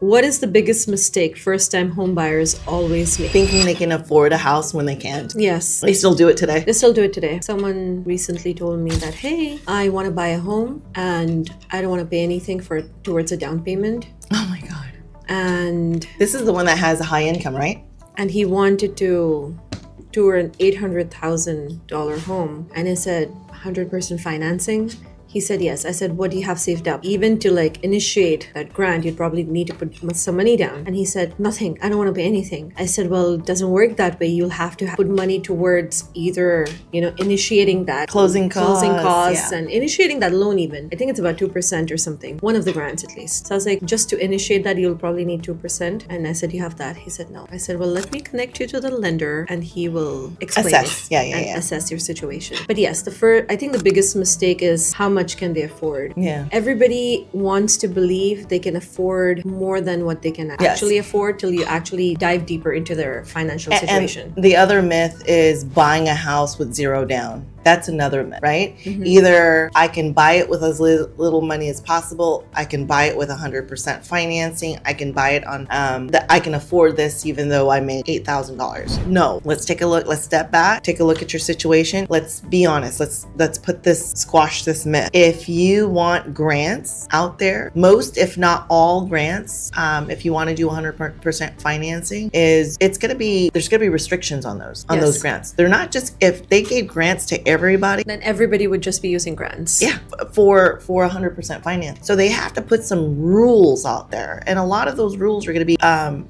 What is the biggest mistake first-time home buyers always make? Thinking they can afford a house when they can't. Yes. They still do it today. They still do it today. Someone recently told me that, hey, I want to buy a home and I don't want to pay anything towards a down payment. Oh my God. And this is the one that has a high income, right? And he wanted to tour an $800,000 home. And I said, 100% financing? He said yes. I said, what do you have saved up? Even to like initiate that grant, you'd probably need to put some money down. And he said, nothing. I don't want to pay anything. I said, well, it doesn't work that way. You'll have to put money towards either, initiating that closing costs, and initiating that loan even. I think it's about 2% or something. One of the grants at least. So I was like, just to initiate that, you'll probably need 2%. And I said, you have that? He said, no. I said, well, let me connect you to the lender and he will explain assess your situation. But yes, I think the biggest mistake is how much can they afford? Yeah. Everybody wants to believe they can afford more than what they can actually afford till you actually dive deeper into their financial situation. And the other myth is buying a house with zero down. That's another myth, right? Mm-hmm. Either I can buy it with as little money as possible. I can buy it with 100% financing. I can buy it on that I can afford this even though I made $8,000. No, let's take a look. Let's step back, take a look at your situation. Let's be honest. Let's squash this myth. If you want grants out there, most, if not all grants, if you want to do 100% financing, there's going to be restrictions on those grants. They're not just, if they gave grants to everybody, then everybody would just be using grants. Yeah, for 100% finance. So they have to put some rules out there, and a lot of those rules are going to be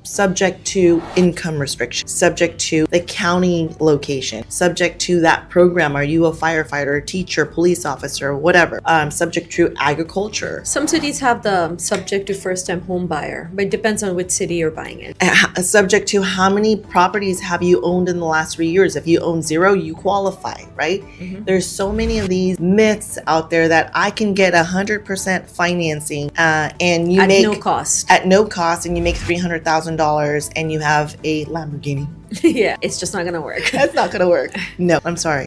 subject to income restrictions, subject to the county location, subject to that program. Are you a firefighter, teacher, police officer, whatever? Subject to agriculture. Some cities have the subject to first-time home buyer, but it depends on which city you're buying in. Subject to how many properties have you owned in the last 3 years? If you own 0, you qualify, right? Mm-hmm. There's so many of these myths out there that I can get 100% financing and you make at no cost, and you make $300,000 and you have a Lamborghini. Yeah, it's just not gonna work. That's not gonna work. No, I'm sorry.